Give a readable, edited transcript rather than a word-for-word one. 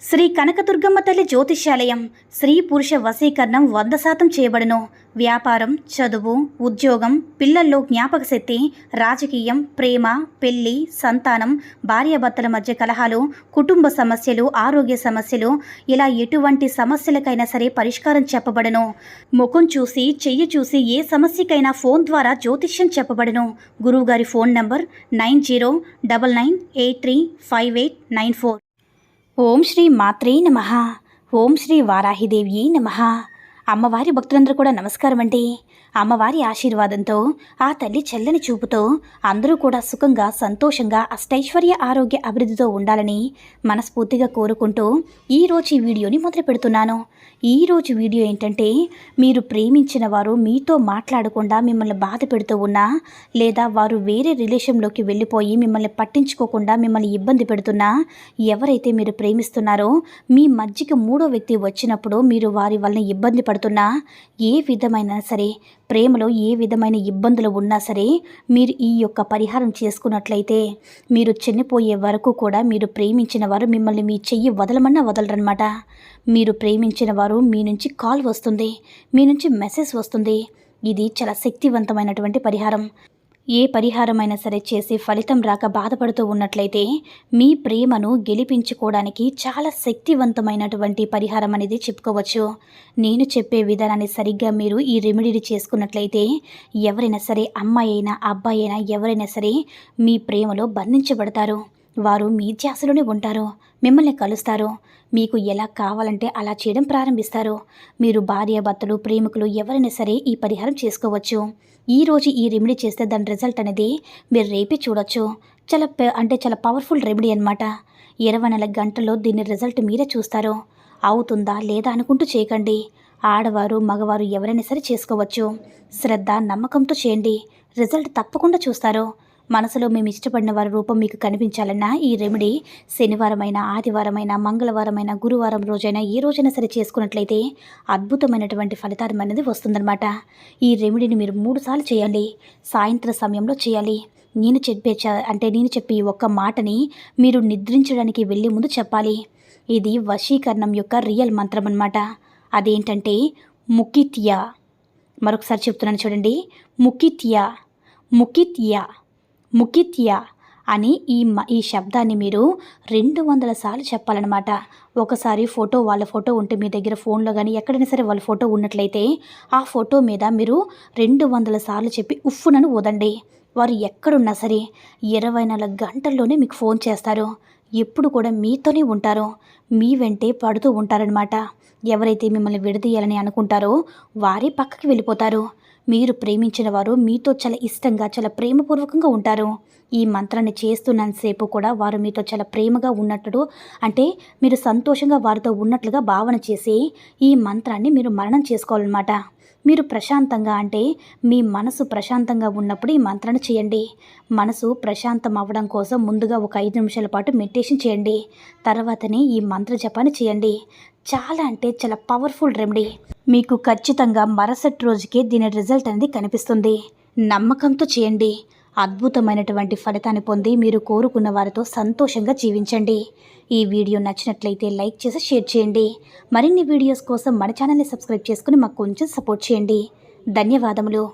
శ్రీ కనకదుర్గమ్మ తల్లి జ్యోతిష్యాలయం. స్త్రీ పురుష వశీకరణం 100% చేయబడును. వ్యాపారం, చదువు, ఉద్యోగం, పిల్లల్లో జ్ఞాపక శక్తి, రాజకీయం, ప్రేమ, పెళ్లి, సంతానం, భార్యాభర్తల మధ్య కలహాలు, కుటుంబ సమస్యలు, ఆరోగ్య సమస్యలు, ఇలా ఎటువంటి సమస్యలకైనా సరే పరిష్కారం చెప్పబడును. ముఖం చూసి, చెయ్యి చూసి ఏ సమస్యకైనా ఫోన్ ద్వారా జ్యోతిష్యం చెప్పబడును. గురువుగారి ఫోన్ నంబర్ 9099835894. ఓం శ్రీ మాత్రే నమః. ఓం శ్రీ వారాహిదేవి నమః. అమ్మవారి భక్తులందరూ కూడా నమస్కారం అండి. అమ్మవారి ఆశీర్వాదంతో, ఆ తల్లి చల్లని చూపుతో అందరూ కూడా సుఖంగా, సంతోషంగా, అష్టైశ్వర్య, ఆరోగ్య అభివృద్ధితో ఉండాలని మనస్ఫూర్తిగా కోరుకుంటూ ఈరోజు ఈ వీడియోని మొదలు పెడుతున్నాను. ఈరోజు వీడియో ఏంటంటే, మీరు ప్రేమించిన వారు మీతో మాట్లాడకుండా మిమ్మల్ని బాధ పెడుతూ ఉన్నా, లేదా వారు వేరే రిలేషన్లోకి వెళ్ళిపోయి మిమ్మల్ని పట్టించుకోకుండా మిమ్మల్ని ఇబ్బంది పెడుతున్నా, ఎవరైతే మీరు ప్రేమిస్తున్నారో మీ మధ్యకి మూడో వ్యక్తి వచ్చినప్పుడు మీరు వారి వలన ఇబ్బంది పడుతున్నా, ఏ విధమైన సరే ప్రేమలో ఏ విధమైన ఇబ్బందులు ఉన్నా సరే మీరు ఈ యొక్క పరిహారం చేసుకున్నట్లయితే మీరు చనిపోయే వరకు కూడా మీరు ప్రేమించిన వారు మిమ్మల్ని మీ చెయ్యి వదలమన్నా వదలరనమాట. మీరు ప్రేమించిన వారు మీ నుంచి కాల్ వస్తుంది, మీ నుంచి మెసేజ్ వస్తుంది. ఇది చాలా శక్తివంతమైనటువంటి పరిహారం. ఏ పరిహారమైనా సరే చేసి ఫలితం రాక బాధపడుతూ ఉన్నట్లయితే మీ ప్రేమను గెలిపించుకోవడానికి చాలా శక్తివంతమైనటువంటి పరిహారం అనేది చెప్పుకోవచ్చు. నేను చెప్పే విధానాన్ని సరిగ్గా మీరు ఈ రెమెడీని చేసుకున్నట్లయితే ఎవరైనా సరే, అమ్మాయి అయినా అబ్బాయి అయినా ఎవరైనా సరే మీ ప్రేమలో బంధించబడతారు. వారు మీ ధ్యాసలోనే ఉంటారు, మిమ్మల్ని కలుస్తారు, మీకు ఎలా కావాలంటే అలా చేయడం ప్రారంభిస్తారు. మీరు భార్యాభర్తలు, ప్రేమికులు ఎవరైనా సరే ఈ పరిహారం చేసుకోవచ్చు. ఈరోజు ఈ రెమెడీ చేస్తే దాని రిజల్ట్ అనేది మీరు రేపే చూడొచ్చు. చాలా పవర్ఫుల్ రెమెడీ అనమాట. 24 గంటల్లో దీని రిజల్ట్ మీరే చూస్తారు. అవుతుందా లేదా అనుకుంటూ చేయకండి. ఆడవారు, మగవారు ఎవరైనా సరే చేసుకోవచ్చు. శ్రద్ధ, నమ్మకంతో చేయండి. రిజల్ట్ తప్పకుండా చూస్తారు. మనసులో మేము ఇష్టపడిన వారి రూపం మీకు కనిపించాలన్నా ఈ రెమెడీ శనివారమైనా, ఆదివారమైనా, మంగళవారమైనా, గురువారం రోజైనా ఏ రోజైనా సరే చేసుకున్నట్లయితే అద్భుతమైనటువంటి ఫలితాలు అనేది వస్తుందన్నమాట. ఈ రెమెడీని మీరు 3 సార్లు చేయాలి. సాయంత్రం సమయంలో చేయాలి. నేను చెప్పే ఈ ఒక్క మాటని మీరు నిద్రించడానికి వెళ్ళే ముందు చెప్పాలి. ఇది వశీకరణం యొక్క రియల్ మంత్రం అన్నమాట. అదేంటంటే ముకిత్యా. మరొకసారి చెప్తున్నాను చూడండి. ముకిత్యా, ముకిత్యా, ముకిత్యా అని ఈ శబ్దాన్ని మీరు 200 సార్లు చెప్పాలన్నమాట. ఒకసారి వాళ్ళ ఫోటో ఉంటే మీ దగ్గర ఫోన్లో కానీ ఎక్కడైనా సరే వాళ్ళ ఫోటో ఉన్నట్లయితే ఆ ఫోటో మీద మీరు 200 సార్లు చెప్పి ఉఫ్ఫునను ఊదండి. వారు ఎక్కడున్నా సరే 24 గంటల్లోనే మీకు ఫోన్ చేస్తారు. ఎప్పుడు కూడా మీతోనే ఉంటారు, మీ వెంటే పడుతూ ఉంటారనమాట. ఎవరైతే మిమ్మల్ని విడదీయాలని అనుకుంటారో వారే పక్కకి వెళ్ళిపోతారు. మీరు ప్రేమించిన వారు మీతో చాలా ఇష్టంగా, చాలా ప్రేమపూర్వకంగా ఉంటారు. ఈ మంత్రాన్ని చేస్తున్నంతసేపు కూడా వారు మీతో చాలా ప్రేమగా ఉన్నట్టు, అంటే మీరు సంతోషంగా వారితో ఉన్నట్లుగా భావన చేసి ఈ మంత్రాన్ని మీరు మననం చేసుకోవాలన్నమాట. మీరు ప్రశాంతంగా, అంటే మీ మనసు ప్రశాంతంగా ఉన్నప్పుడు ఈ మంత్రాన్ని చేయండి. మనసు ప్రశాంతం అవ్వడం కోసం ముందుగా ఒక 5 నిమిషాల పాటు మెడిటేషన్ చేయండి. తర్వాతనే ఈ మంత్ర జపాన్ని చేయండి. చాలా పవర్ఫుల్ రెమెడీ. మీకు ఖచ్చితంగా మరుసటి రోజుకే దీని రిజల్ట్ అనేది కనిపిస్తుంది. నమ్మకంతో చేయండి. అద్భుతమైనటువంటి ఫలితాన్ని పొంది మీరు కోరుకున్న వారితో సంతోషంగా జీవించండి. ఈ వీడియో నచ్చినట్లయితే లైక్ చేసి షేర్ చేయండి. మరిన్ని వీడియోస్ కోసం మన ఛానల్ని సబ్స్క్రైబ్ చేసుకుని మాకు కొంచెం సపోర్ట్ చేయండి. ధన్యవాదములు.